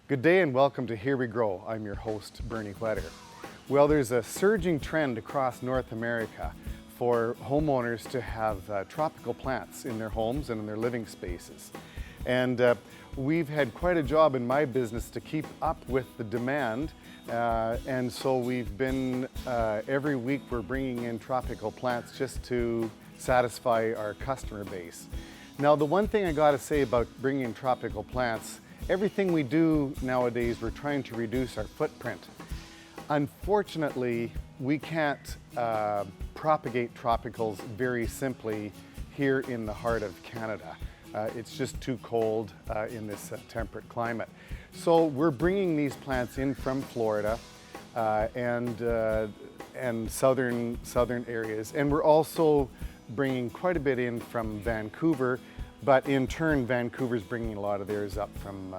Good day and welcome to Here We Grow. I'm your host, Bernie Wetter. Well, there's a surging trend across North America for homeowners to have tropical plants in their homes and in their living spaces. And we've had quite a job in my business to keep up with the demand. And so we've been, every week we're bringing in tropical plants just to satisfy our customer base. Now, the one thing I gotta say about bringing in tropical plants, everything we do nowadays, we're trying to reduce our footprint. Unfortunately, we can't propagate tropicals very simply here in the heart of Canada. It's just too cold in this temperate climate. So we're bringing these plants in from Florida and southern areas. And we're also bringing quite a bit in from Vancouver, but in turn, Vancouver's bringing a lot of theirs up from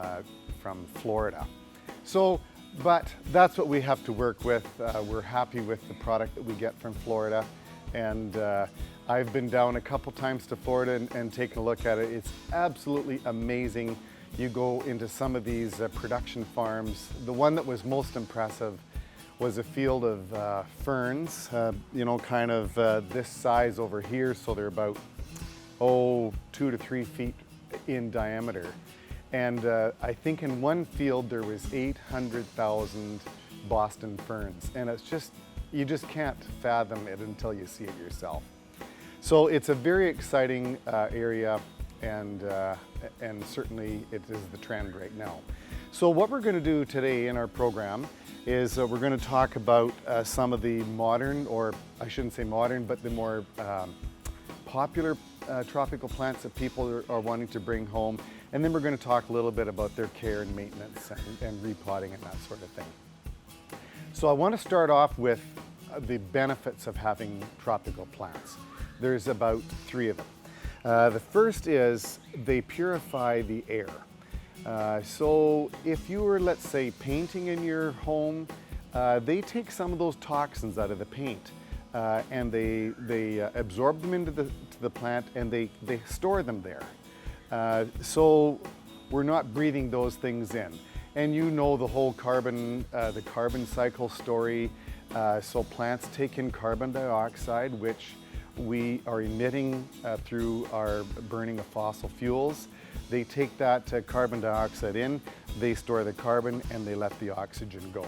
Florida. So, but that's what we have to work with. We're happy with the product that we get from Florida. And I've been down a couple times to Florida and taken a look at it. It's absolutely amazing. You go into some of these production farms. The one that was most impressive was a field of ferns, you know, kind of this size over here. So they're about 2 to 3 feet in diameter. And I think in one field there was 800,000 Boston ferns. And it's just, you just can't fathom it until you see it yourself. So it's a very exciting area, and certainly it is the trend right now. So what we're going to do today in our program is we're going to talk about some of the modern, or I shouldn't say modern, but the more popular tropical plants that people are wanting to bring home. And then we're going to talk a little bit about their care and maintenance and repotting and that sort of thing. So I want to start off with the benefits of having tropical plants. There's about 3 of them. The first is they purify the air. So if you were, let's say, painting in your home, they take some of those toxins out of the paint and they absorb them into the plant, and they store them there. So we're not breathing those things in. And you know the whole the carbon cycle story. So plants take in carbon dioxide, which we are emitting through our burning of fossil fuels. They take that carbon dioxide in, they store the carbon, and they let the oxygen go.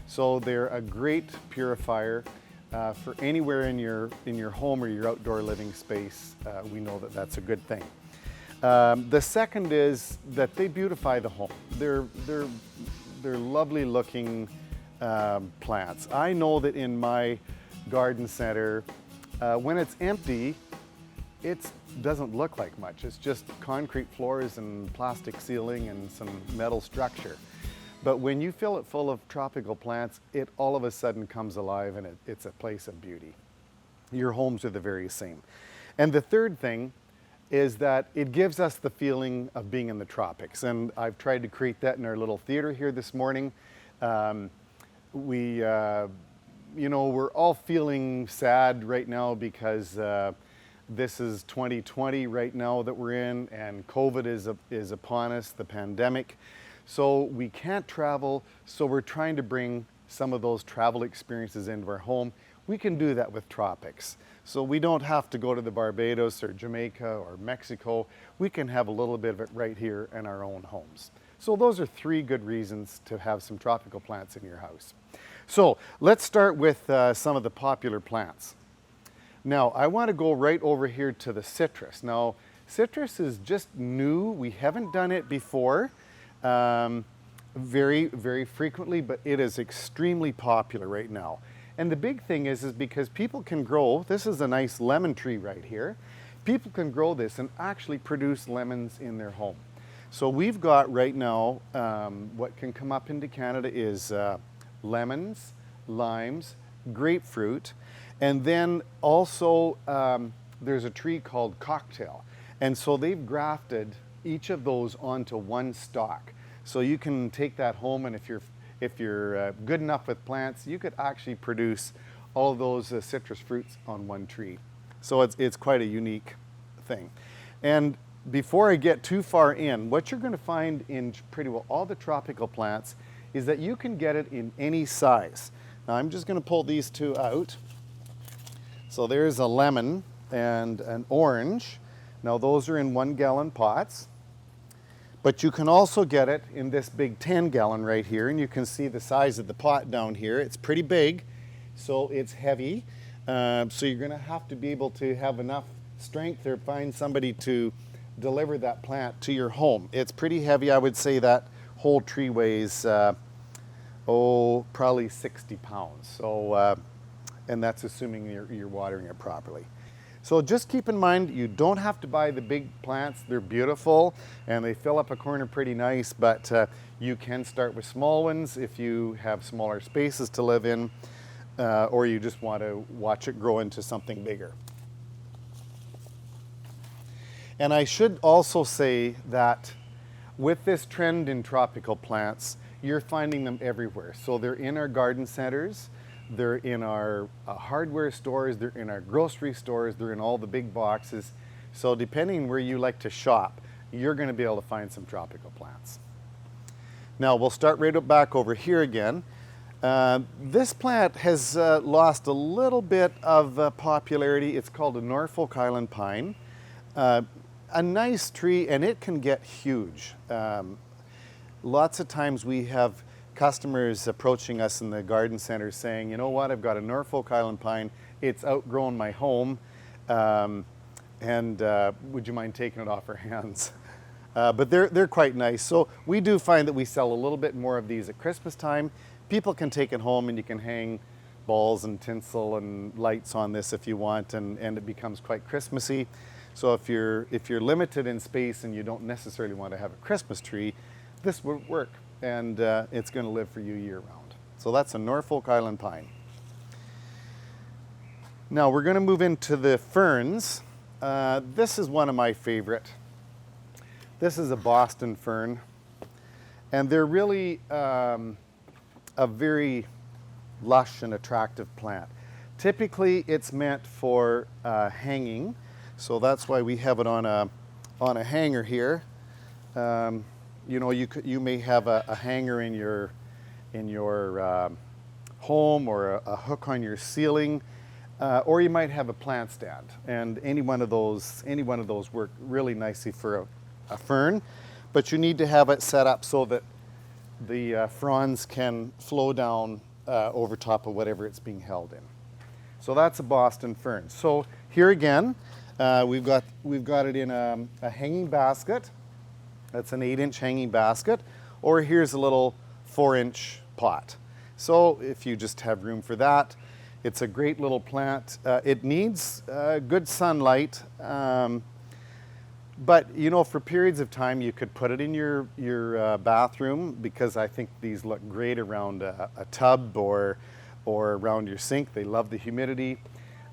So they're a great purifier for anywhere in your home or your outdoor living space. We know that that's a good thing. The second is that they beautify the home. They're lovely looking plants. I know that in my garden center, when it's empty, it doesn't look like much. It's just concrete floors and plastic ceiling and some metal structure. But when you fill it full of tropical plants, it all of a sudden comes alive, and it's a place of beauty. Your homes are the very same. And the third thing is that it gives us the feeling of being in the tropics. And I've tried to create that in our little theater here this morning. You know, we're all feeling sad right now because this is 2020 right now that we're in, and COVID is upon us, the pandemic. So we can't travel, so we're trying to bring some of those travel experiences into our home. We can do that with tropics. So we don't have to go to the Barbados or Jamaica or Mexico. We can have a little bit of it right here in our own homes. So those are 3 good reasons to have some tropical plants in your house. So let's start with some of the popular plants. Now, I want to go right over here to the citrus. Now, citrus is just new. We haven't done it before very, very frequently, but it is extremely popular right now. And the big thing is because people can grow, this is a nice lemon tree right here. People can grow this and actually produce lemons in their home. So we've got right now, what can come up into Canada is lemons, limes, grapefruit, and then also there's a tree called cocktail. And so they've grafted each of those onto one stalk. So you can take that home, and if you're good enough with plants, you could actually produce all of those citrus fruits on one tree. So it's quite a unique thing. And before I get too far in, what you're going to find in pretty well all the tropical plants is that you can get it in any size. Now I'm just going to pull these two out. So there's a lemon and an orange. Now those are in 1 gallon pots. But you can also get it in this big 10 gallon right here, and you can see the size of the pot down here. It's pretty big, so it's heavy. So you're going to have to be able to have enough strength or find somebody to deliver that plant to your home. It's pretty heavy. I would say that whole tree weighs, probably 60 pounds. So, and that's assuming you're watering it properly. So just keep in mind, you don't have to buy the big plants. They're beautiful and they fill up a corner pretty nice, but you can start with small ones if you have smaller spaces to live in, or you just want to watch it grow into something bigger. And I should also say that with this trend in tropical plants, you're finding them everywhere. So they're in our garden centers, they're in our hardware stores, they're in our grocery stores, they're in all the big boxes. So depending where you like to shop, you're going to be able to find some tropical plants. Now we'll start right back over here again. This plant has lost a little bit of popularity. It's called a Norfolk Island pine. A nice tree, and it can get huge. Lots of times we have customers approaching us in the garden center saying, you know what, I've got a Norfolk Island pine, it's outgrown my home, and would you mind taking it off our hands? But they're quite nice. So we do find that we sell a little bit more of these at Christmas time. People can take it home and you can hang balls and tinsel and lights on this if you want, and it becomes quite Christmassy. So if you're limited in space and you don't necessarily want to have a Christmas tree, this would work. And it's going to live for you year round. So that's a Norfolk Island pine. Now we're going to move into the ferns. This is one of my favorite. This is a Boston fern, and they're really a very lush and attractive plant. Typically it's meant for hanging, so that's why we have it on a hanger here. You know, you may have a hanger in your home, or a hook on your ceiling, or you might have a plant stand. And any one of those work really nicely for a fern. But you need to have it set up so that the fronds can flow down over top of whatever it's being held in. So that's a Boston fern. So here again, we've got it in a hanging basket. That's an 8-inch hanging basket, or here's a little 4-inch pot. So if you just have room for that, it's a great little plant. It needs good sunlight, but you know, for periods of time you could put it in your bathroom, because I think these look great around a tub or around your sink. They love the humidity.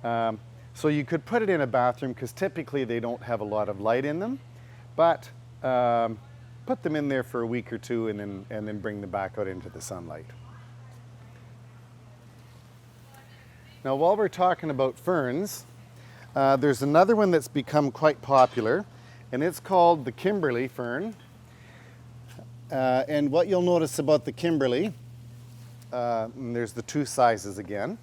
So you could put it in a bathroom because typically they don't have a lot of light in them, but put them in there for a week or two and then bring them back out into the sunlight. Now while we're talking about ferns, there's another one that's become quite popular, and it's called the Kimberley Fern. And what you'll notice about the Kimberley, and there's the two sizes again,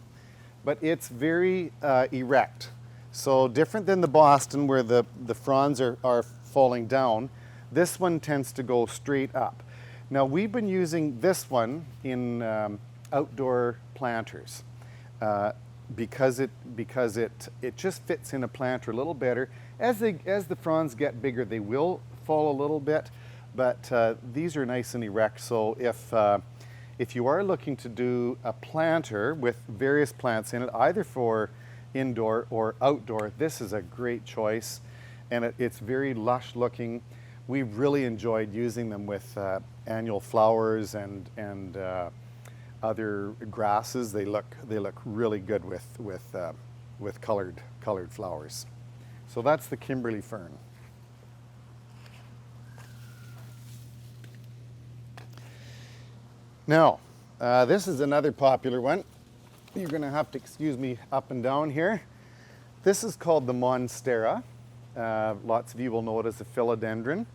but it's very erect. So different than the Boston where the fronds are falling down, this one tends to go straight up. Now we've been using this one in outdoor planters because it just fits in a planter a little better. As the fronds get bigger, they will fall a little bit, but these are nice and erect. So if you are looking to do a planter with various plants in it, either for indoor or outdoor, this is a great choice, and it's very lush looking. We've really enjoyed using them with annual flowers and other grasses. They look really good with colored flowers. So that's the Kimberley Fern. Now, this is another popular one. You're going to have to excuse me up and down here. This is called the Monstera. Lots of you will know it as a philodendron,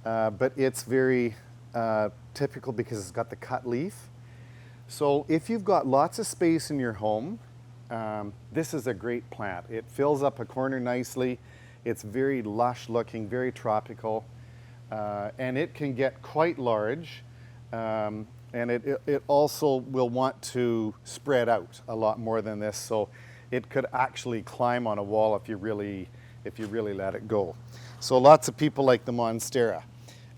but it's very typical because it's got the cut leaf. So if you've got lots of space in your home, this is a great plant. It fills up a corner nicely. It's very lush looking, very tropical, and it can get quite large. And it also will want to spread out a lot more than this, so it could actually climb on a wall if you really let it go. So lots of people like the Monstera.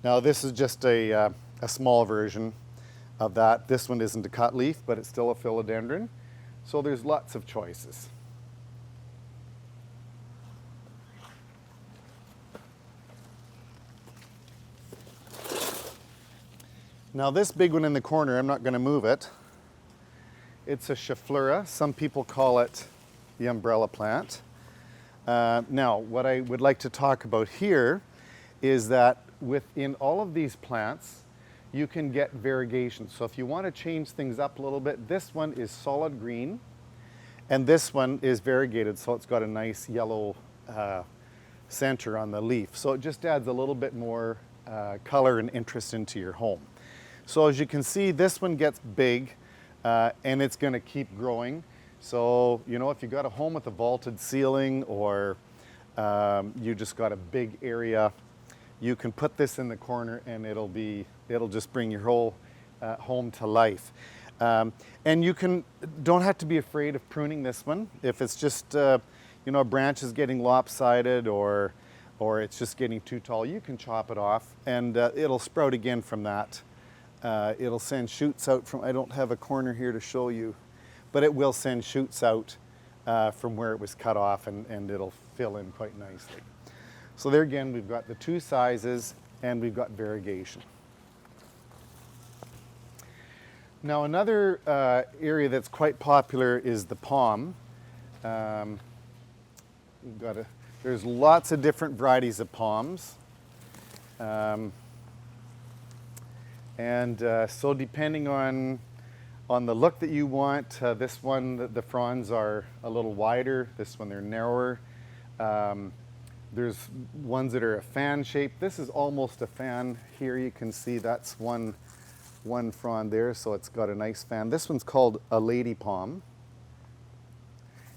Now this is just a small version of that. This one isn't a cut leaf, but it's still a philodendron. So there's lots of choices. Now this big one in the corner, I'm not going to move it. It's a Schefflera. Some people call it the umbrella plant. Now what I would like to talk about here is that within all of these plants you can get variegation. So if you want to change things up a little bit, this one is solid green and this one is variegated, so it's got a nice yellow center on the leaf. So it just adds a little bit more color and interest into your home. So as you can see, this one gets big and it's going to keep growing. So, you know, if you got a home with a vaulted ceiling or you just got a big area, you can put this in the corner and it'll just bring your whole home to life. And you don't have to be afraid of pruning this one. If it's just, you know, a branch is getting lopsided or it's just getting too tall, you can chop it off and it'll sprout again from that. It'll send shoots out from, I don't have a corner here to show you, but it will send shoots out from where it was cut off and it'll fill in quite nicely. So there again, we've got the two sizes and we've got variegation. Now another area that's quite popular is the palm. There's lots of different varieties of palms. So depending on the look that you want, this one, the fronds are a little wider. This one, they're narrower. There's ones that are a fan shape. This is almost a fan. Here you can see that's one frond there, so it's got a nice fan. This one's called a lady palm.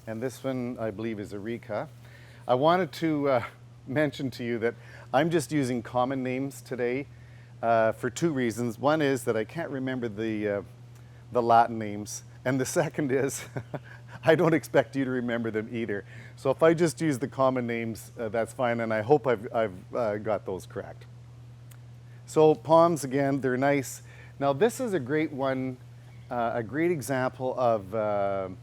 And this one, I believe, is a Yucca. I wanted to mention to you that I'm just using common names today for two reasons. One is that I can't remember the Latin names, and the second is I don't expect you to remember them either. So if I just use the common names, that's fine, and I hope I've got those correct. So palms, again, they're nice. Now this is a great one, a great example of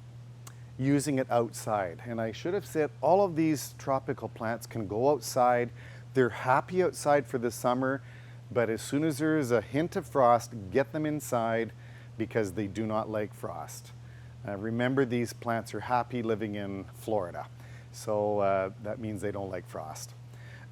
using it outside. And I should have said all of these tropical plants can go outside. They're happy outside for the summer, but as soon as there is a hint of frost, get them inside because they do not like frost. Remember, these plants are happy living in Florida, so that means they don't like frost.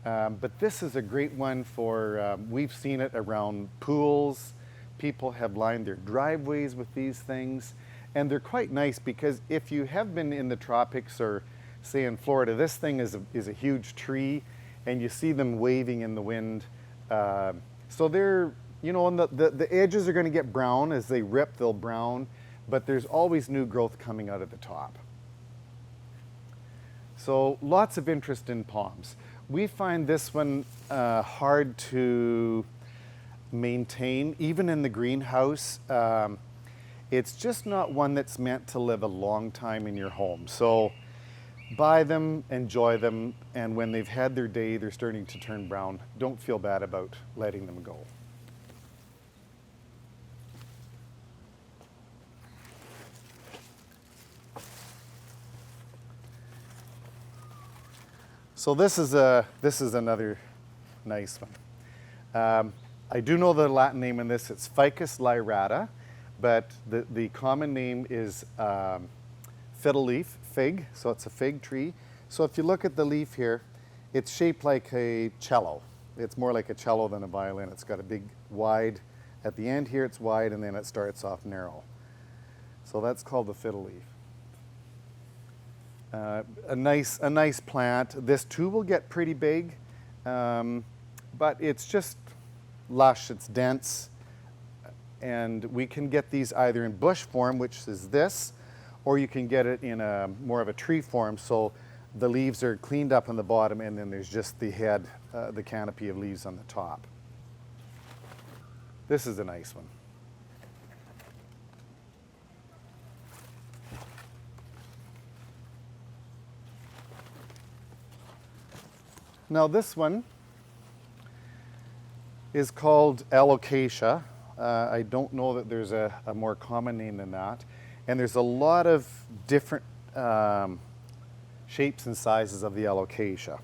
But this is a great one for, we've seen it around pools. People have lined their driveways with these things, and they're quite nice because if you have been in the tropics or say in Florida, this thing is a huge tree and you see them waving in the wind. So they're, you know, and the edges are going to get brown. As they rip, they'll brown, but there's always new growth coming out at the top. So lots of interest in palms. We find this one hard to maintain, even in the greenhouse. It's just not one that's meant to live a long time in your home. So buy them, enjoy them, and when they've had their day, they're starting to turn brown. Don't feel bad about letting them go. So this is another nice one. I do know the Latin name in this. It's Ficus lyrata, but the common name is Fiddle Leaf Fig. So it's a fig tree. So if you look at the leaf here, it's shaped like a cello. It's more like a cello than a violin. It's got a big wide at the end here. It's wide, and then it starts off narrow. So that's called the fiddle leaf. A nice plant. This too will get pretty big, but it's just lush, it's dense, and we can get these either in bush form, which is this, or you can get it in more of a tree form, so the leaves are cleaned up on the bottom and then there's just the head, the canopy of leaves on the top. This is a nice one. Now this one is called Alocasia. I don't know that there's a more common name than that. And there's a lot of different shapes and sizes of the Alocasia.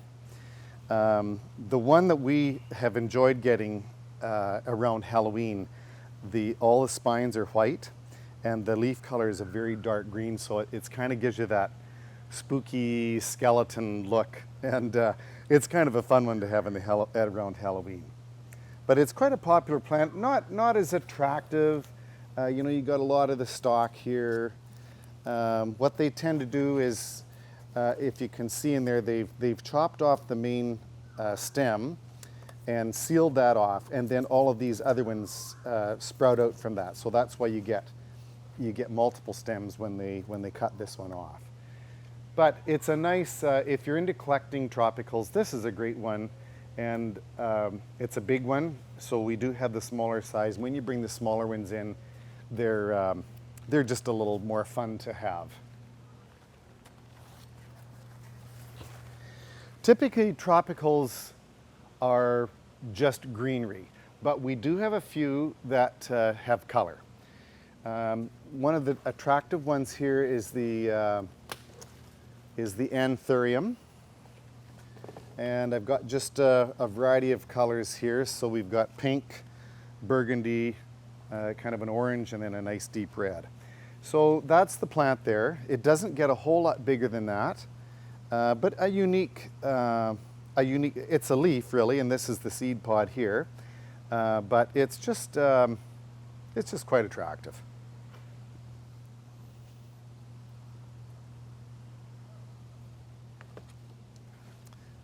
The one that we have enjoyed getting around Halloween, all the spines are white and the leaf color is a very dark green, so it kind of gives you that spooky skeleton look, and it's kind of a fun one to have around Halloween. But it's quite a popular plant, not as attractive. You know, you got a lot of the stalk here. What they tend to do is, if you can see in there, they've chopped off the main stem and sealed that off, and then all of these other ones sprout out from that. So that's why you get multiple stems when they cut this one off. But it's a nice, if you're into collecting tropicals, this is a great one. And it's a big one, so we do have the smaller size. When you bring the smaller ones in, they're just a little more fun to have. Typically, tropicals are just greenery, but we do have a few that have color. One of the attractive ones here is the Anthurium. And I've got just a variety of colors here. So we've got pink, burgundy, kind of an orange, and then a nice deep red. So that's the plant there. It doesn't get a whole lot bigger than that, but a unique, it's a leaf really, and this is the seed pod here. But it's just quite attractive.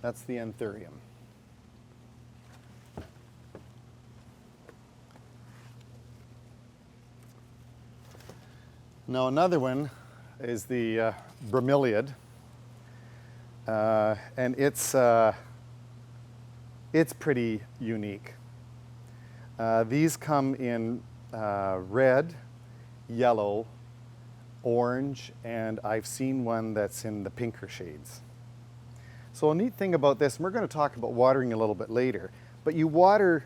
That's the Anthurium. Now another one is the Bromeliad, and it's pretty unique. These come in red, yellow, orange, and I've seen one that's in the pinker shades. So a neat thing about this, and we're going to talk about watering a little bit later, but you water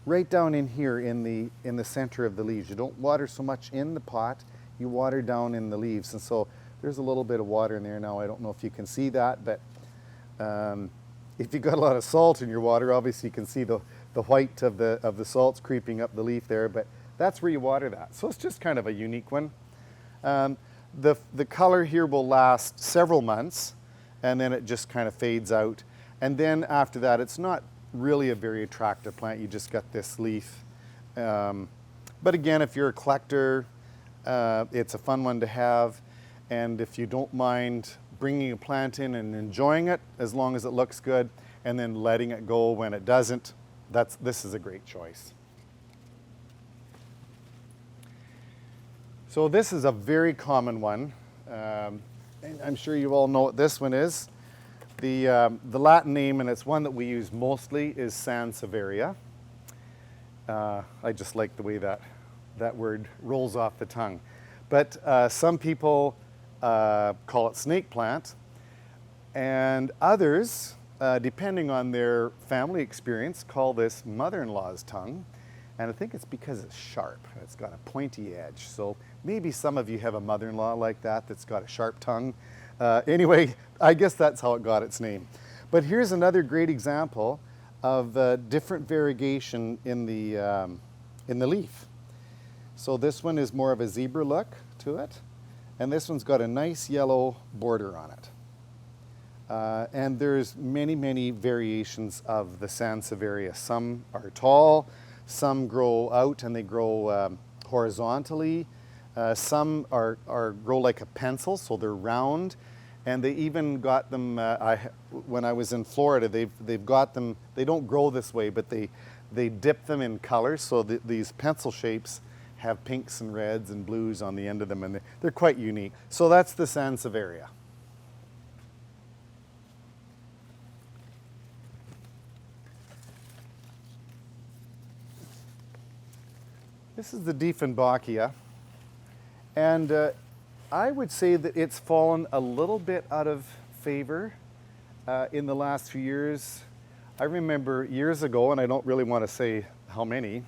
right down in here in the center of the leaves. You don't water so much in the pot, you water down in the leaves. And so there's a little bit of water in there now. I don't know if you can see that, but if you've got a lot of salt in your water, obviously you can see the white of the salts creeping up the leaf there, but that's where you water that. So it's just kind of a unique one. The color here will last several months, and then it just kind of fades out. And then after that, it's not really a very attractive plant. You just got this leaf. But again, if you're a collector, it's a fun one to have. And if you don't mind bringing a plant in and enjoying it, as long as it looks good, and then letting it go when it doesn't, this is a great choice. So this is a very common one. And I'm sure you all know what this one is. The Latin name, and it's one that we use mostly, is Sansevieria. I just like the way that word rolls off the tongue. But some people call it snake plant, and others, depending on their family experience, call this mother-in-law's tongue. And I think it's because it's sharp. It's got a pointy edge. So maybe some of you have a mother-in-law like that that's got a sharp tongue. Anyway, I guess that's how it got its name. But here's another great example of different variegation in the leaf. So this one is more of a zebra look to it, and this one's got a nice yellow border on it. And there's many variations of the Sansevieria. Some are tall, some grow out and they grow horizontally. Some grow like a pencil, so they're round. And they even got them, when I was in Florida, they've got them, they don't grow this way, but they dip them in colors, so these pencil shapes have pinks and reds and blues on the end of them, and they're quite unique. So that's the Sansevieria. This is the Diefenbachia, and I would say that it's fallen a little bit out of favor in the last few years. I remember years ago, and I don't really want to say how many,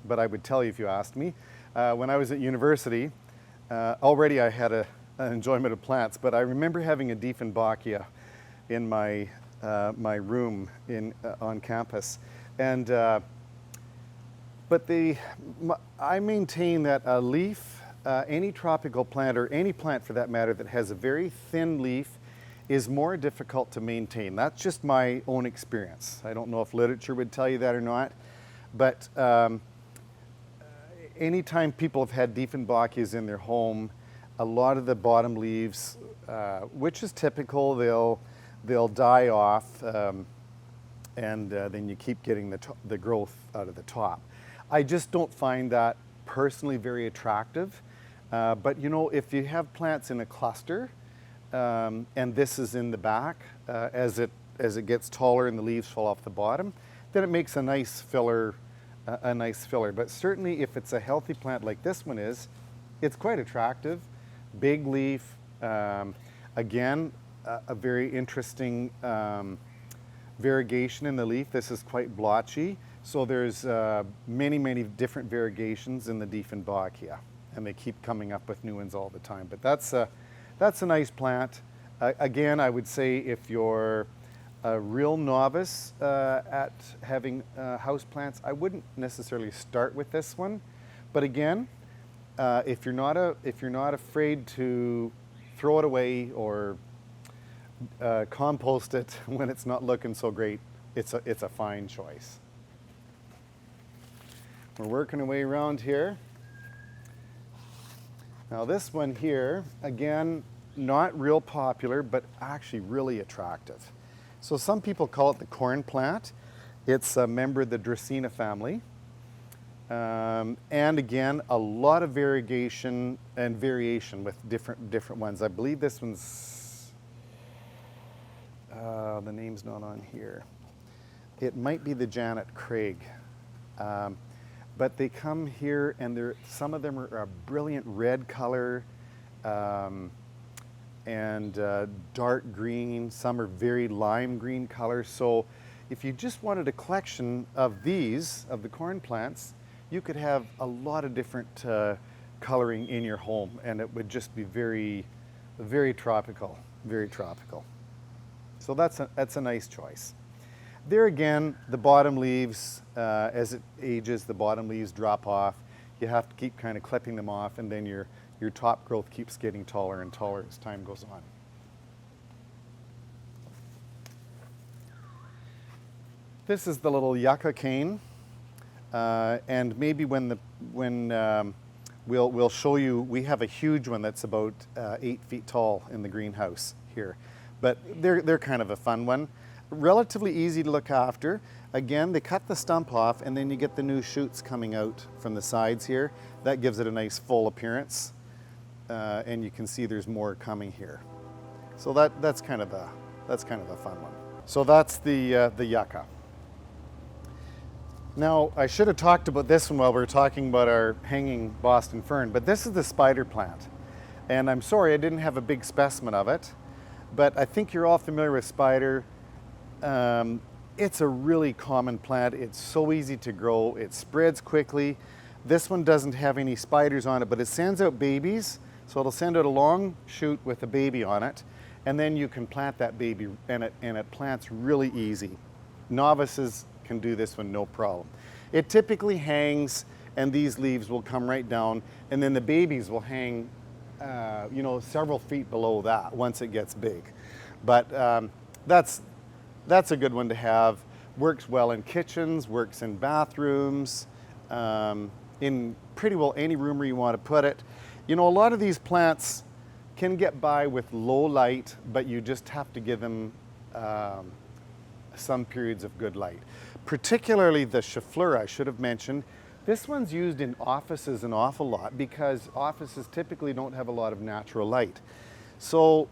but I would tell you if you asked me. When I was at university, already I had an enjoyment of plants, but I remember having a Diefenbachia in my room on campus, and I maintain that a leaf, any tropical plant, or any plant for that matter, that has a very thin leaf is more difficult to maintain. That's just my own experience. I don't know if literature would tell you that or not, but anytime people have had Diefenbachias in their home, a lot of the bottom leaves, which is typical, they'll die off, and then you keep getting the growth out of the top. I just don't find that personally very attractive. But you know, if you have plants in a cluster, and this is in the back, as it gets taller and the leaves fall off the bottom, then it makes a nice filler. But certainly if it's a healthy plant like this one is, it's quite attractive. Big leaf, again, a very interesting variegation in the leaf. This is quite blotchy. So there's many different variegations in the Diefenbachia, and they keep coming up with new ones all the time. But that's a nice plant. Again, I would say if you're a real novice at having house plants, I wouldn't necessarily start with this one. But again, if you're not afraid to throw it away or compost it when it's not looking so great, it's a fine choice. We're working our way around here. Now this one here, again, not real popular, but actually really attractive. So some people call it the corn plant. It's a member of the Dracaena family. And again, a lot of variegation and variation with different ones. I believe this one's, the name's not on here. It might be the Janet Craig. But they come here, and some of them are a brilliant red color, and dark green. Some are very lime green color. So if you just wanted a collection of these, of the corn plants, you could have a lot of different coloring in your home, and it would just be very tropical, very tropical. So that's a nice choice. There again, the bottom leaves, as it ages, the bottom leaves drop off. You have to keep kind of clipping them off, and then your top growth keeps getting taller and taller as time goes on. This is the little Yucca cane, and maybe when we'll show you, we have a huge one that's about 8 feet tall in the greenhouse here, but they're kind of a fun one. Relatively easy to look after. Again, they cut the stump off, and then you get the new shoots coming out from the sides here. That gives it a nice full appearance, and you can see there's more coming here. So that's kind of a fun one. So that's the Yucca. Now I should have talked about this one while we were talking about our hanging Boston fern, but this is the spider plant, and I'm sorry I didn't have a big specimen of it, but I think you're all familiar with spider. It's a really common plant. It's so easy to grow. It spreads quickly. This one doesn't have any spiders on it, but it sends out babies. So it'll send out a long shoot with a baby on it, and then you can plant that baby, and it plants really easy. Novices can do this one no problem. It typically hangs, and these leaves will come right down, and then the babies will hang, several feet below that once it gets big. But that's a good one to have. Works well in kitchens, works in bathrooms, in pretty well any room where you want to put it. You know, a lot of these plants can get by with low light, but you just have to give them some periods of good light. Particularly the Chafleur, I should have mentioned. This one's used in offices an awful lot because offices typically don't have a lot of natural light. So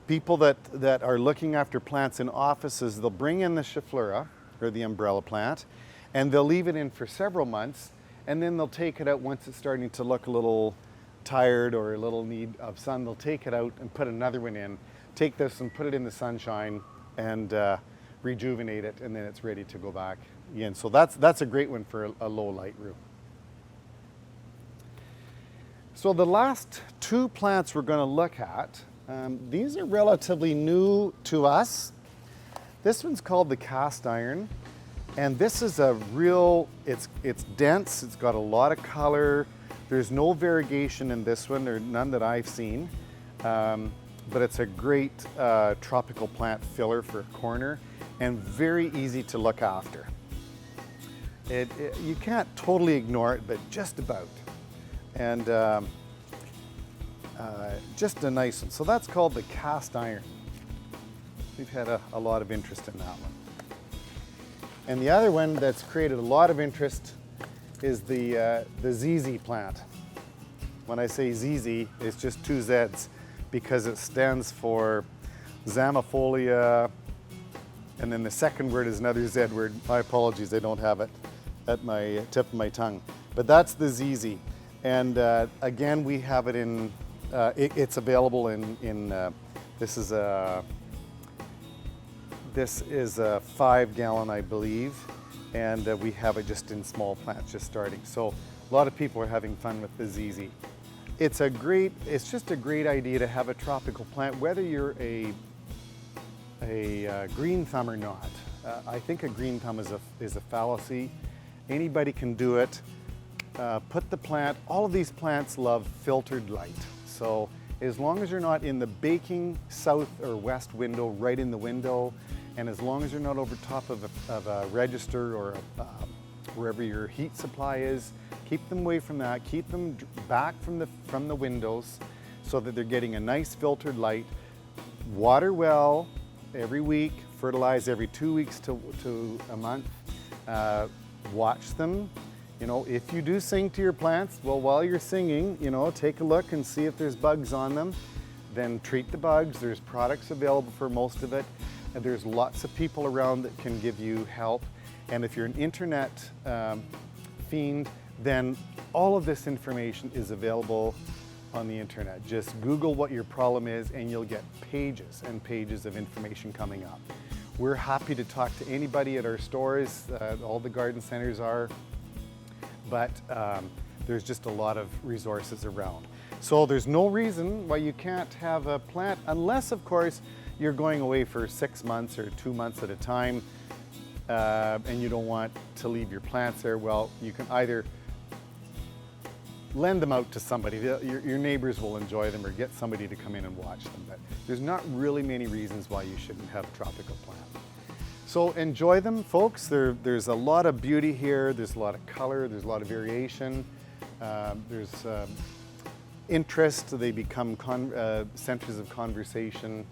people that are looking after plants in offices, they'll bring in the Chafleur, or the umbrella plant, and they'll leave it in for several months, and then they'll take it out once it's starting to look a little tired or a little need of sun. They'll take it out and put another one in, take this and put it in the sunshine and rejuvenate it, and then it's ready to go back in. So that's a great one for a low light room. So the last two plants we're going to look at, these are relatively new to us. This one's called the cast iron, and this is a real, it's dense, it's got a lot of color. There's no variegation in this one, or none that I've seen, but it's a great tropical plant filler for a corner and very easy to look after. You can't totally ignore it, but just about. And just a nice one. So that's called the cast iron. We've had a lot of interest in that one. And the other one that's created a lot of interest is the ZZ plant. When I say ZZ, it's just two Z's because it stands for Zamifolia, and then the second word is another Z word. My apologies, I don't have it at my tip of my tongue. But that's the ZZ. And again, we have it in, it's available in this is a 5-gallon, I believe, and we have it just in small plants just starting. So a lot of people are having fun with the ZZ. It's just a great idea to have a tropical plant, whether you're a green thumb or not. I think a green thumb is a fallacy. Anybody can do it. Put the plant, all of these plants love filtered light. So as long as you're not in the baking south or west window, right in the window, and as long as you're not over top of a register or wherever your heat supply is, keep them away from that. Keep them back from the windows so that they're getting a nice filtered light. Water well every week, fertilize every 2 weeks to a month. Watch them. You know, if you do sing to your plants, well, while you're singing, you know, take a look and see if there's bugs on them. Then treat the bugs. There's products available for most of it. And there's lots of people around that can give you help. And if you're an internet fiend, then all of this information is available on the internet. Just Google what your problem is and you'll get pages and pages of information coming up. We're happy to talk to anybody at our stores. All the garden centers are. But there's just a lot of resources around. So there's no reason why you can't have a plant, unless of course you're going away for 6 months or 2 months at a time and you don't want to leave your plants there. Well, you can either lend them out to somebody. Your neighbors will enjoy them, or get somebody to come in and watch them. But there's not really many reasons why you shouldn't have a tropical plant. So enjoy them, folks. There's a lot of beauty here. There's a lot of color. There's a lot of variation. There's interest. They become centers of conversation.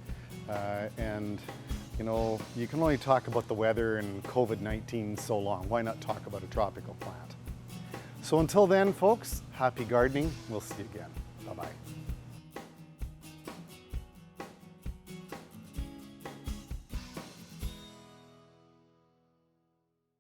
And you know, you can only talk about the weather and COVID-19 so long. Why not talk about a tropical plant? So until then, folks, happy gardening. We'll see you again. Bye-bye.